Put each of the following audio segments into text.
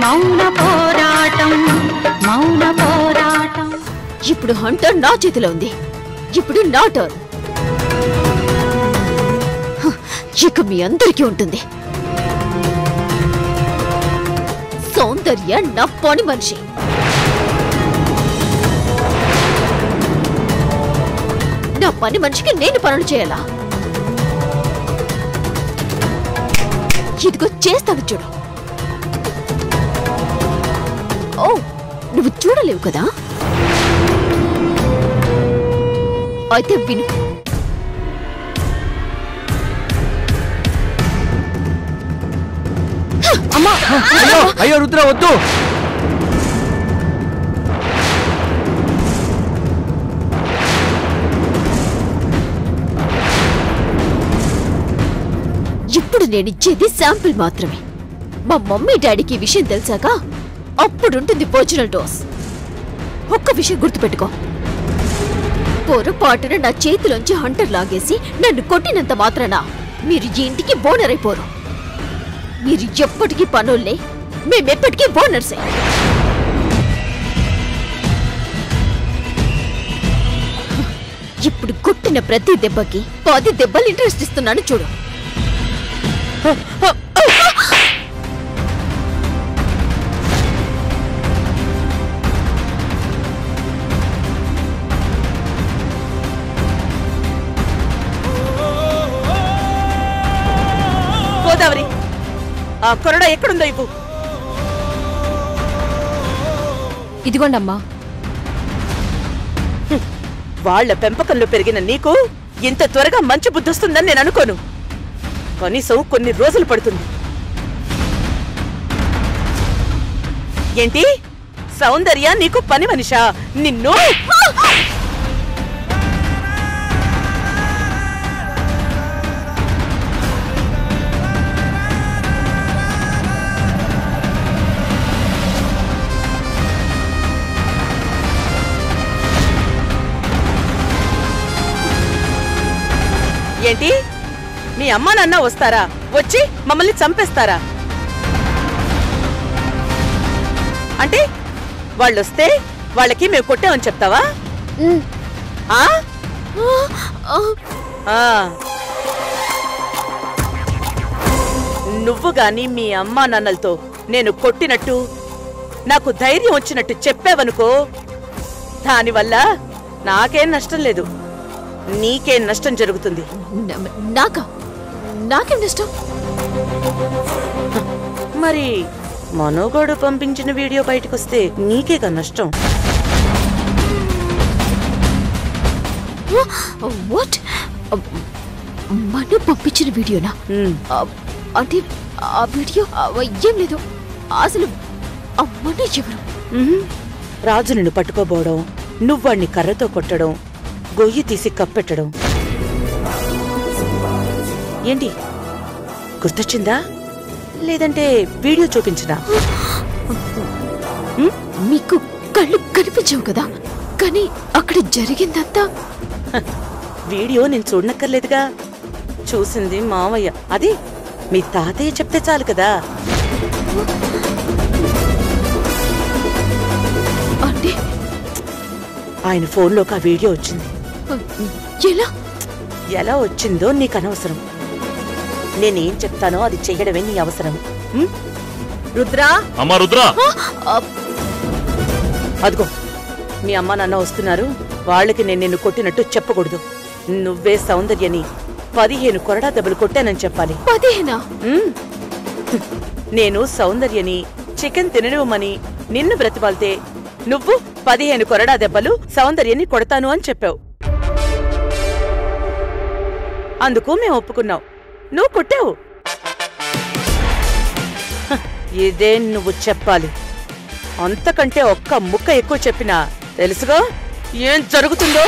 మౌన పోరాటం మౌన పోరాటం. ఇప్పుడు హంటర్ నా చేతిలో ఉంది. ఇప్పుడు నా టర్న్. ఇక మీ అందరికీ ఉంటుంది. సౌందర్య నా పని మనిషి. నా పని మనిషికి నేను పనులు చేయాలా? ఇదిగో చేస్తాను చూడు. ఓ, నువ్వు చూడలేవు కదా? అయితే విను. అమ్మా! అయ్యో రుద్ర వద్దు. ఇప్పుడు నేనిచ్చేది శాంపిల్ మాత్రమే. మా మమ్మీ డాడీకి ఈ విషయం తెలిసాక అప్పుడుంటుంది ఒరిజినల్ డోస్. ఒక్క విషయం గుర్తుపెట్టుకో, పొరపాటున నా చేతిలోంచి హంటర్ లాగేసి నన్ను కొట్టినంత మాత్రాన మీరు ఈ ఇంటికి బోనర్ అయిపోరు. మీరు ఎప్పటికీ పనుల్లే, మేమెప్పటికీ బోనర్సే. ఇప్పుడు కొట్టిన ప్రతి దెబ్బకి 10 దెబ్బలు ఇంట్రెస్ట్ ఇస్తున్నాను చూడు. గోదావరి, ఆ కొరడ ఎక్కడుందో ఇవ్వు. ఇదిగోండమ్మా. వాళ్ల పెంపకంలో పెరిగిన నీకు ఇంత త్వరగా మంచి బుద్ధి వస్తుందని నేను అనుకోను. కనీసం కొన్ని రోజులు పడుతుంది. ఏంటి సౌందర్య నీకు పని మనిషా? నిన్ను ఏంటి మీ అమ్మా నాన్న వస్తారా? వచ్చి మమ్మల్ని చంపేస్తారా? అంటే వాళ్ళొస్తే వాళ్ళకి మేము కొట్టామని చెప్తావా? నువ్వు గాని మీ అమ్మా నాన్నలతో నేను కొట్టినట్టు నాకు ధైర్యం వచ్చినట్టు చెప్పావనుకో, దానివల్ల నాకేం నష్టం లేదు, నీకేం నష్టం జరుగుతుంది. నాకేం నష్టం? మరి మనోగోడు పంపించిన వీడియో బయటకొస్తే నీకేగా నష్టం. వాట్? మను పంపించిన వీడియోనా? అంటే ఆ వీడియో ఏం లేదు. అసలు మను ఎవరు? రాజు నిన్ను పట్టుకోబోవడం, నువ్వాణ్ణి కర్రతో కొట్టడం, గొయ్యి తీసి కప్పెట్టడం. ఏంటి గుర్తొచ్చిందా? లేదంటే వీడియో చూపించడా? మీకు కళ్ళు కనిపించవు కదా, కానీ అక్కడ జరిగిందంతా వీడియో నేను చూడనక్కర్లేదుగా. చూసింది మావయ్య, అది మీ తాతయ్య చెప్తే చాలు కదా. అంటే ఆయన ఫోన్లోకి ఆ వీడియో వచ్చింది. ఎలా వచ్చిందో నీకు అనవసరం. నేనేం చెప్తానో అది చెయ్యడమే నీ అవసరం. రుద్రా, అమ్మా రుద్రా, అదిగో మీ అమ్మ నాన్న వస్తున్నారు. వాళ్ళకి నేను నిన్ను కొట్టినట్టు చెప్పకూడదు. నువ్వే సౌందర్యని 15 కొరడా దెబ్బలు కొట్టానని చెప్పాలి. 15? నేను సౌందర్యని చికెన్ తిననివ్వమని నిన్ను బ్రతిమాలితే నువ్వు 15 కొరడా దెబ్బలు సౌందర్యని కొడతాను అని చెప్పావు. అందుకు మేము ఒప్పుకున్నావు, నువ్వు కొట్టావు. ఇదే నువ్వు చెప్పాలి. అంతకంటే ఒక్క ముక్క ఎక్కువ చెప్పినా తెలుసుగా ఏం జరుగుతుందో.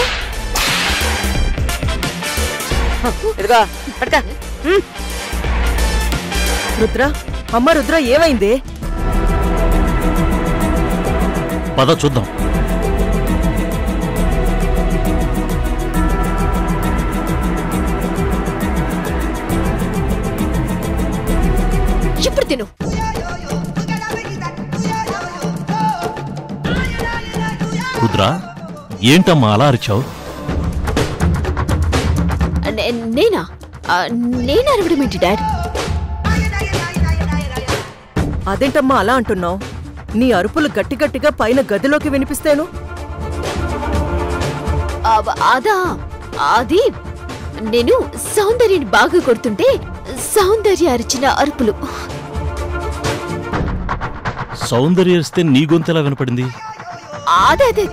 ఇదిగా పడక. రుద్ర, అమ్మ రుద్ర, ఏమైంది? పద చూద్దాం. ఇప్పుడు తిను. రుద్ర ఏంటమ్మా అలా అరిచావు? నేనా నేను అరవడం ఏంటి డాడ్? అదేంటమ్మా అలా అంటున్నావు? నీ అరుపులు గట్టి గట్టిగా పైన గదిలోకి వినిపిస్తేను. అదా అది నేను సౌందర్యని బాగా కొడుతుంటే సౌందర్య అరిచిన అరుపులు. సౌందర్య అరిస్తే నీ గొంతెలా వినపడింది? అదే అదే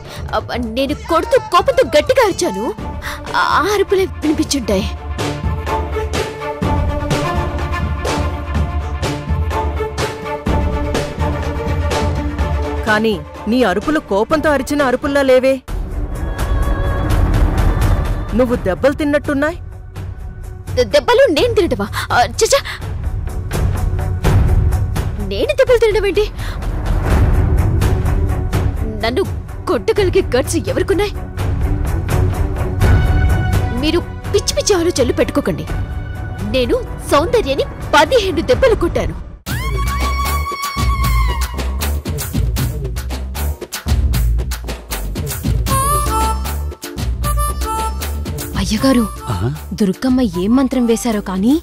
నేను కొడుతూ కోపంతో గట్టిగా అరిచాను. ఆ అరుపులే వినిపించుంటాయి. కానీ నీ అరుపులు కోపంతో అరిచిన అరుపుల్లా లేవే. నువ్వు దెబ్బలు తిన్నట్టున్నాయి. దెబ్బలు నేను తినటమా? చచ్చా, నేను దెబ్బలు తినడం ఏంటి? నన్ను కొట్టగలిగే గట్స్ ఎవరికున్నాయి? మీరు పిచ్చి పిచ్చి ఆలోచనలు పెట్టుకోకండి. నేను సౌందర్యని 15 దెబ్బలు కొట్టాను. అయ్యగారు, దుర్గమ్మ ఏం మంత్రం వేశారో కాని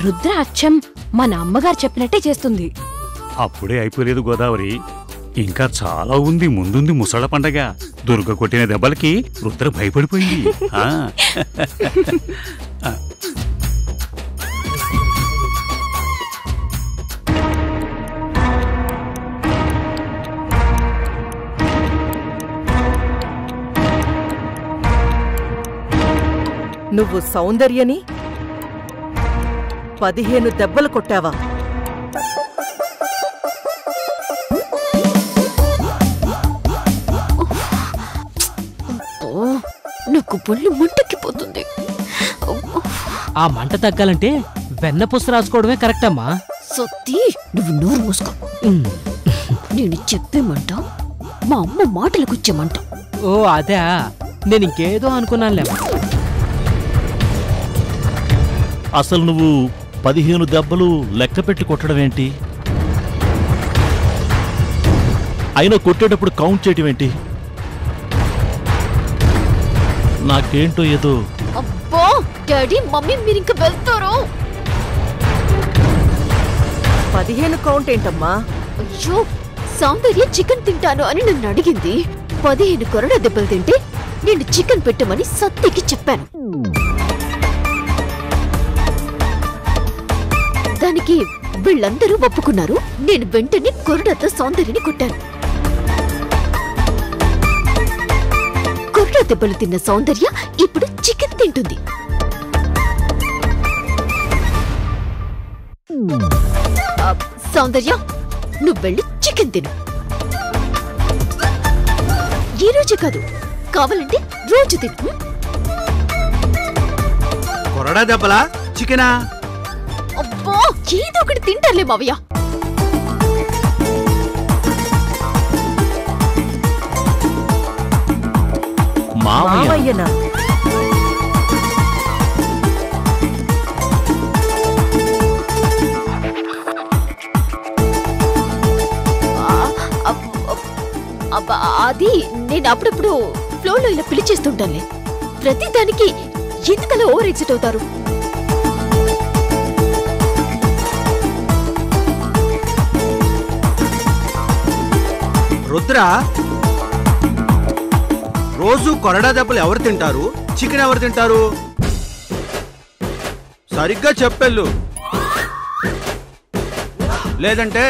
రుద్ర అచ్చం మన అమ్మగారు చెప్పినట్టే చేస్తుంది. అప్పుడే అయిపోలేదు గోదావరి, ఇంకా చాలా ఉంది. ముందుంది ముసళ్ళ పండగ. దుర్గ కొట్టిన దెబ్బలకి రుద్ర భయపడిపోయింది. నువ్వు సౌందర్యని 15 దెబ్బలు కొట్టావా? నాకు ఒళ్ళు మంటెక్కిపోతుంది. ఆ మంట తగ్గాలంటే వెన్నపూస రాసుకోవడమే కరెక్ట్ అమ్మా. సత్తి, నువ్వు నోరు మూసుకో. నేను చెప్పేమంట మా అమ్మ మాటలకు వచ్చేమంట. ఓ అదే, నేను ఇంకేదో అనుకున్నానులే. అసలు నువ్వు 15 దెబ్బలు లెక్క పెట్టి కొట్టడం ఏంటి? అయినా కొట్టేటప్పుడు కౌంట్ చేయటం ఏంటి? నాకేంటో ఏదో. అబ్బా డాడీ, మమ్మీ మీరింక వెళ్తారు. 15 కౌంట్ ఏంటమ్మా? అయ్యో, సౌందర్య చికెన్ తింటాను అని నన్ను అడిగింది. 15 కొరడా దెబ్బలు తింటే నేను చికెన్ పెట్టమని సత్తికి చెప్పాను. దానికి వీళ్ళందరూ ఒప్పుకున్నారు. నేను వెంటనే కొరడాతో సౌందర్యని కొట్టాను. కొరడా దెబ్బలు తిన్న సౌందర్య ఇప్పుడు చికెన్ తింటుంది. సౌందర్య, నువ్వు వెళ్ళి చికెన్ తిను. ఈ రోజు కాదు, కావాలంటే రోజు తిను. కొరడా దెబ్బలా చికెనా? అబ్బా, ఏదో ఒకటి తింటారులే మావయ్య. మావయ్యనా? అది నేను అప్పుడప్పుడు ఫ్లోలో ఇలా పిలిచేస్తుంటానులే. ప్రతి దానికి ఎందుకలా ఓవర్ ఎగ్జిట్ అవుతారు? రుద్ర, రోజు కొరడా దెబ్బలు ఎవరు తింటారు? చికెన్ ఎవరు తింటారు? సరిగ్గా చెప్పెళ్ళు, లేదంటే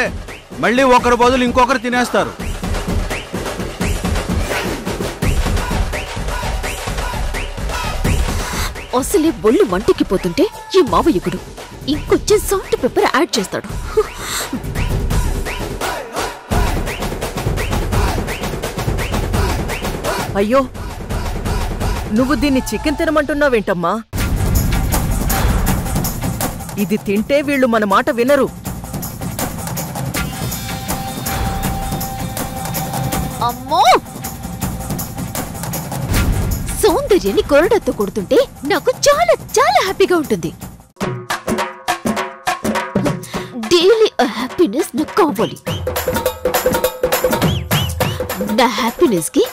మళ్ళీ ఒకరి బదులు ఇంకొకరు తినేస్తారు. అసలే బొల్లు మంటెక్కిపోతుంటే ఈ మావయ్యకుడు ఇంకొంచెం సాల్ట్ పెప్పర్ యాడ్ చేస్తాడు. అయ్యో, నువ్వు దీన్ని చికెన్ తినమంటున్నావేంటమ్మా? ఇది తింటే వీళ్ళు మన మాట వినరు. అమ్మో, సౌందర్యాన్ని కొరడాతో కొడుతుంటే నాకు చాలా చాలా హ్యాపీగా ఉంటుంది. డైలీ హ్యాపీనెస్ నాకు కావాలి. నా హ్యాపీనెస్ కి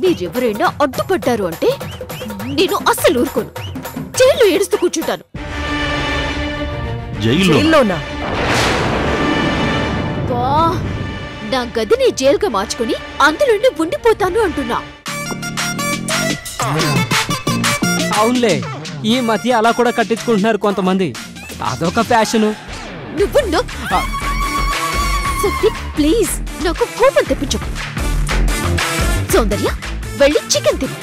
మీరెవరైనా అడ్డుపడ్డారు అంటే నేను అస్సలు ఊరుకోను. జైల్లో ఏడుస్తూ కూర్చుంటాను. జైల్లోనా? బా, నా గదిని జైలుగా మార్చుకుని అందులోనే ఉండిపోతాను అంటున్నా. అవునులే, ఈ మధ్య అలా కూడా కట్టించుకుంటున్నారు కొంతమంది. అదొక ఫ్యాషను. నువ్వు సత్య, ప్లీజ్ నాకు కోపం తెప్పించు. సౌందర్య, వెళ్ళి చికెన్ తిను.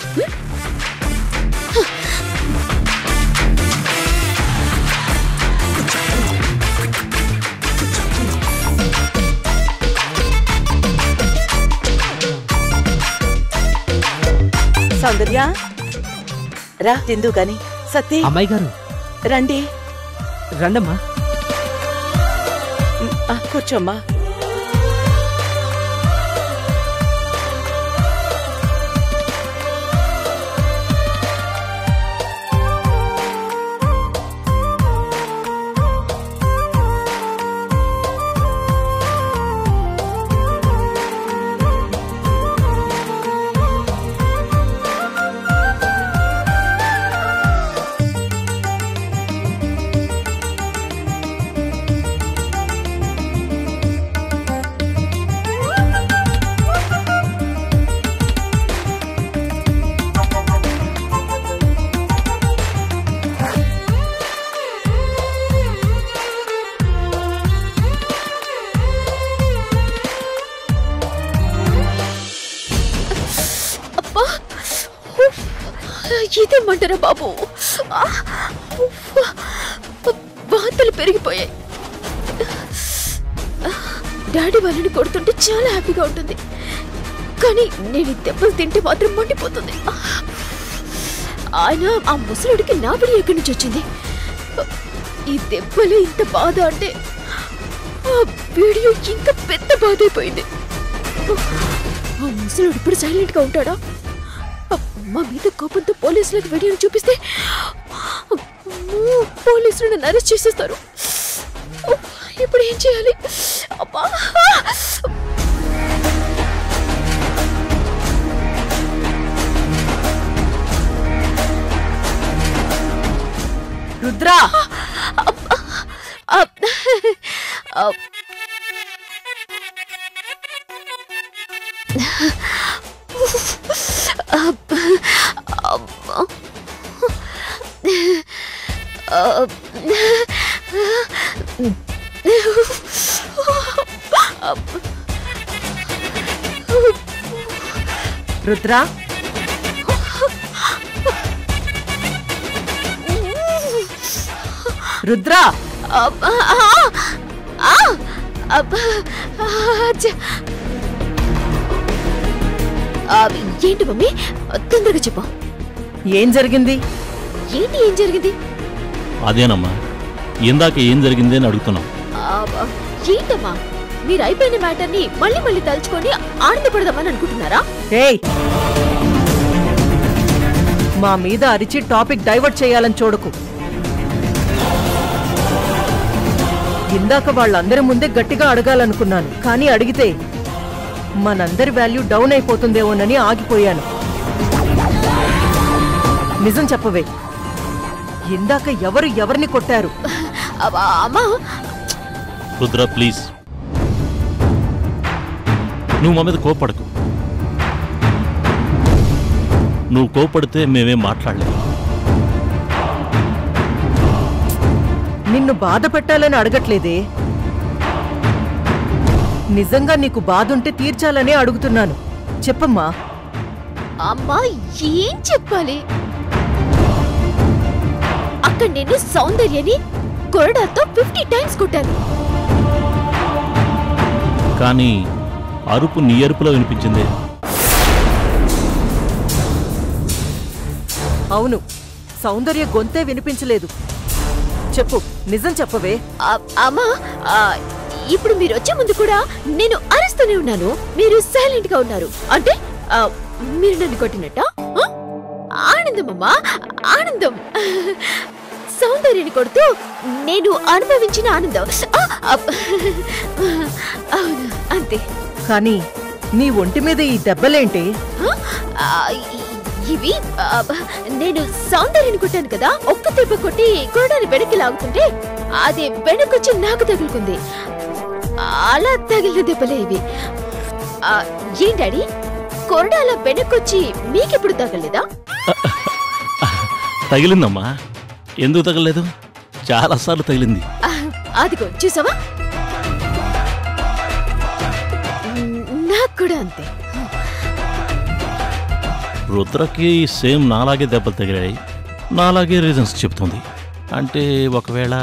సౌందర్య, రా తిందు గాని. సత్తి, అమ్మాయి గారు రండి. రండమ్మా. కూర్చోమ్మా. ఇదేమంటారా బాబు, వార్తలు పెరిగిపోయాయి. డాడీ వాళ్ళని కొడుతుంటే చాలా హ్యాపీగా ఉంటుంది, కానీ నేను దెబ్బలు తింటే మాత్రం మండిపోతుంది. ఆయన ఆ ముసలుడికి నా పిడి ఎక్కడి నుంచి వచ్చింది? ఈ దెబ్బలు ఇంత బాధ అంటే ఆ వీడియో ఇంకా పెద్ద బాధ అయిపోయింది. ఆ ముసలుడు ఇప్పుడు సైలెంట్ గా ఉంటాడా? మా మీద కోపంతో పోలీసులకు వీడియోని చూపిస్తే పోలీసులు నన్ను అరెస్ట్ చేసేస్తారు. ఇప్పుడు ఏం చేయాలి? అబ్బా, రుద్రా, రుద్రా, రుద్రా, ఏంటి మమ్మీ, తొందరగా చెప్పు. ఏం జరిగింది? ఏంటి ఏం జరిగింది? అదేనమ్మా, ఇందాక ఏం జరిగింది అని అడుగుతున్నాం. ఏంటమ్మా, మీరు అయిపోయిన మ్యాటర్ని మళ్ళీ మళ్ళీ తలుచుకొని ఆనందపడదామని అనుకుంటున్నారా? ఏయ్, మా మీద అరిచి టాపిక్ డైవర్ట్ చేయాలని చూడకు. ఇందాక వాళ్ళందరి ముందే గట్టిగా అడగాలనుకున్నాను, కానీ అడిగితే మనందరి వాల్యూ డౌన్ అయిపోతుందేమోనని ఆగిపోయాను. నిజం చెప్పవే, ఇందాక ఎవరు ఎవరిని కొట్టారు? అమ్మా, రుద్ర ప్లీజ్, నువ్వు మా మీద కోపడకు. నువ్వు కోపడితే మేమేం మాట్లాడలేము. నిన్ను బాధ పెట్టాలని అడగట్లేదే, నిజంగా నీకు బాధుంటే తీర్చాలనే అడుగుతున్నాను. చెప్పమ్మా. అమ్మా, ఏం చెప్పాలి? అక్కడ నేను సౌందర్యని కొరడాతో 50 టైమ్స్ కొట్టాను. కానీ అరుపు నీ అరుపులో వినిపించిందే. అవును, సౌందర్య గొంతే వినిపించలేదు. చెప్పు, నిజం చెప్పవే. అమ్మా, ఇప్పుడు మీరు వచ్చే ముందు కూడా నేను అరుస్తూనే ఉన్నాను, మీరు సైలెంట్ గా ఉన్నారు. అంటే మీరు నన్ను కొట్టినట్ట? ఆనందం అమ్మా, ఆనందం. సౌందర్యని కొడుతూ నేను అనుభవించిన ఆనందం. అవును, అంతే. కానీ నీ ఒంటి మీద ఈ దెబ్బలేంటి? ఆ, ఇవి నేను సౌందర్యని కొట్టాను కదా, ఒక్క దెబ్బ కొట్టి కొరడాన్ని వెనక్కి లాగుతుంటే అది వెనకొచ్చి నాకు తగులుకుంది. అలా తగిలిన దెబ్బలే ఇవి. ఏం డాడీ, కొరడా అలా వెనకొచ్చి మీకెప్పుడు తగలేదా? తగిలిందమ్మా. ఎందుకు తగలలేదు? చాలాసార్లు తగిలింది. అదిగో చూసావా, నాకు కూడా అంతే. రుద్రకి సేమ్ నాలాగే దెబ్బలు తగిలాయి, నాలాగే రీజన్స్ చెప్తుంది. అంటే ఒకవేళ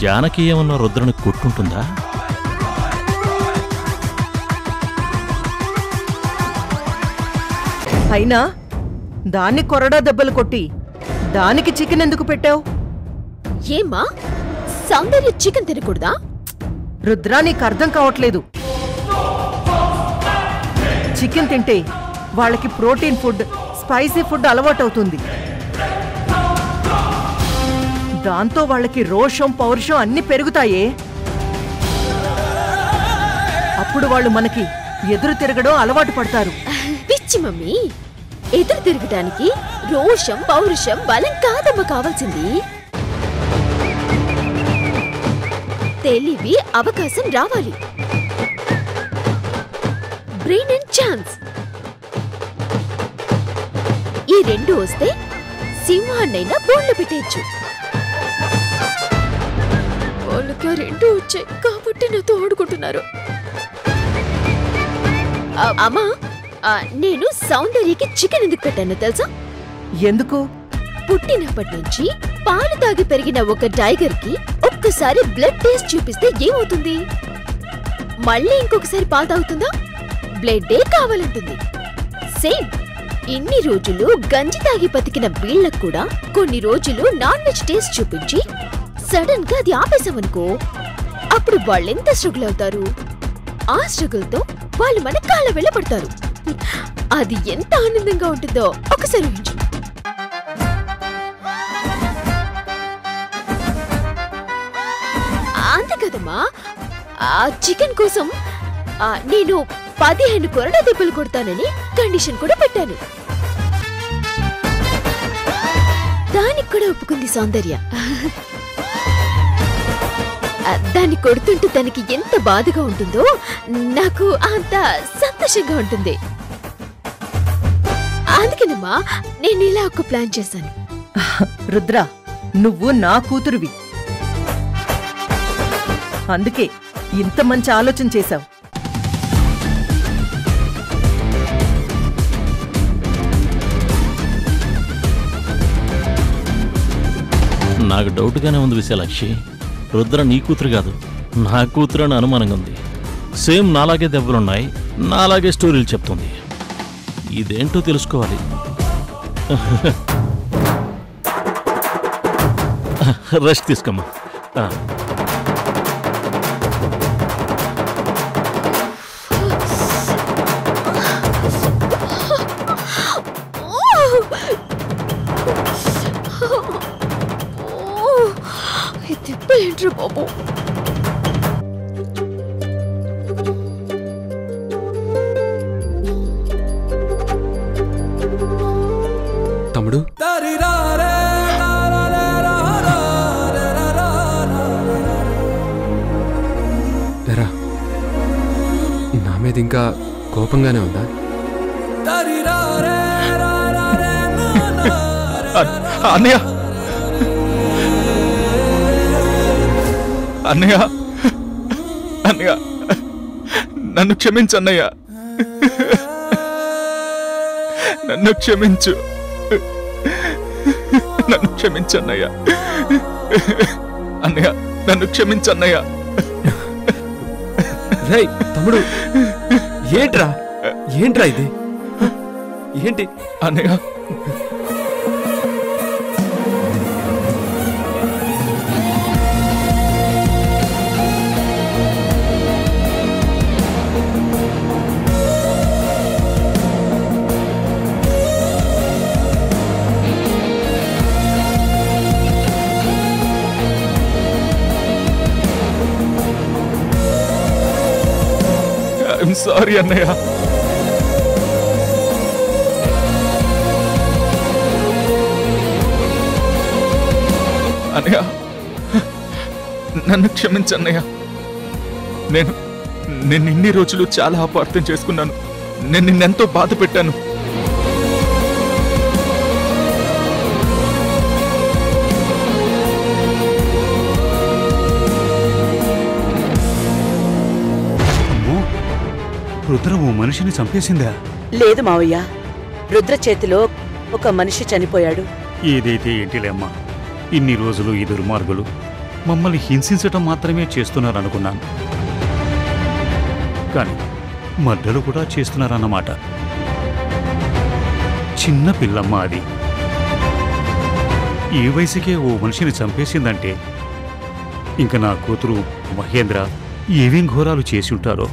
జానకి ఏమన్నా రుద్రని కొట్టుంటుందా? అయినా దాన్ని కొరడా దెబ్బలు కొట్టి దానికి చికెన్ ఎందుకు పెట్టావు? ఏమ్మా, సౌందర్య చికెన్ తినకూడదా? రుద్రా, నీకు అర్థం కావట్లేదు. చికెన్ తింటే వాళ్ళకి ప్రోటీన్ ఫుడ్, స్పైసీ ఫుడ్ అలవాటవుతుంది. దాంతో వాళ్ళకి రోషం, పౌరుషం అన్ని పెరుగుతాయే. అప్పుడు వాళ్ళు మనకి ఎదురు తిరగడం అలవాటు పడతారు. పిచ్చి మమ్మీ, ఎదురు తిరగడానికి రోషం, పౌరుషం, బలం కాదమ్మ కావాల్సింది. తెలివి, అవకాశం రావాలి. బ్రెయిన్ అండ్ ఛాన్స్, ఈ రెండు వస్తే సింహాన్నైనా బోన్లో పెట్టేయచ్చు. వాళ్ళకి రెండు వచ్చాయి కాబట్టి నాతో ఆడుకుంటున్నారు. అమ్మా, నేను సౌందర్యకి చికెన్ ఎందుకు పెట్టాను తెలుసా? ఎందుకు? పుట్టినప్పటి నుంచి పాలు తాగి పెరిగిన ఒక టైగర్ కి ఒక్కసారి బ్లడ్ టేస్ట్ చూపిస్తే ఏమవుతుంది? మళ్ళీ ఇంకొకసారి పాలు తాగుతుందా? బ్లడ్డే కావాలంటుంది. సేమ్, ఇన్ని రోజులు గంజి తాగి బతికిన వీళ్ళకు కూడా కొన్ని రోజులు నాన్ వెజ్ టేస్ట్ చూపించి సడన్ గా అది ఆపేసామనుకో, అప్పుడు వాళ్ళెంత స్ట్రగుల్ అవుతారు. ఆ స్ట్రగుల్ తో వాళ్ళు మన కాళ్ళ వెళ్ళపడతారు. అది ఎంత ఆనందంగా ఉంటుందో ఒకసారి ఊహించు. అంతే కదమ్మా, ఆ చికెన్ కోసం నేను 15 కొరడా దెబ్బలు కొడతానని కండిషన్ కూడా పెట్టాను. దానికి కూడా ఒప్పుకుంది సౌందర్య. దాన్ని కొడుతుంటే తనకి ఎంత బాధగా ఉంటుందో నాకు అంత సంతోషంగా ఉంటుంది. అందుకేనమ్మా నేను ఇలా ఒక ప్లాన్ చేశాను. రుద్ర, నువ్వు నా కూతురువి, అందుకే ఇంత మంచి ఆలోచన చేశావు. నాకు డౌట్గానే ఉంది విశాలాక్షి. రుద్ర నీ కూతురు కాదు, నా కూతురు అని అనుమానంగా ఉంది. సేమ్ నాలాగే దెబ్బలున్నాయి, నాలాగే స్టోరీలు చెప్తుంది. ఇదేంటో తెలుసుకోవాలి. రెస్ట్ తీసుకోమ్మా. ఏంట్రా బాబు, తమ్ముడు ఎరా, నా మీద ఇంకా కోపంగానే ఉందా? అన్నయ్య, అన్నయ్య, అన్నయ్య, నన్ను క్షమించు అన్నయ్య, నన్ను క్షమించు, నన్ను క్షమించు అన్నయ్య, అన్నయ్య, నన్ను క్షమించు అన్నయ్య. రేయ్ తమ్ముడు, ఏంట్రా ఏంట్రా ఇది? ఏంటి అన్నయ్య? సారీ అన్నయ్య. అన్నయ్య నన్ను క్షమించన్నయ్య. నేను ఇన్ని రోజులు చాలా అపార్థం చేసుకున్నాను. నేను నిన్నెంతో బాధ పెట్టాను. రుద్ర ఓ మనిషిని చంపేసిందా? లేదు మావయ్య, రుద్ర చేతిలో ఒక మనిషి చనిపోయాడు. ఏదైతే ఏంటిలేమ్మా, ఇన్ని రోజులు ఈ దుర్మార్గులు మమ్మల్ని హింసించటం మాత్రమే చేస్తున్నారనుకున్నాను. కానీ మర్డలు కూడా చేస్తున్నారన్నమాట. చిన్న పిల్లమ్మ అది. ఈ వయసుకే ఓ మనిషిని చంపేసిందంటే ఇంక నా కూతురు మహేంద్ర ఏవేం ఘోరాలు చేసి ఉంటారో.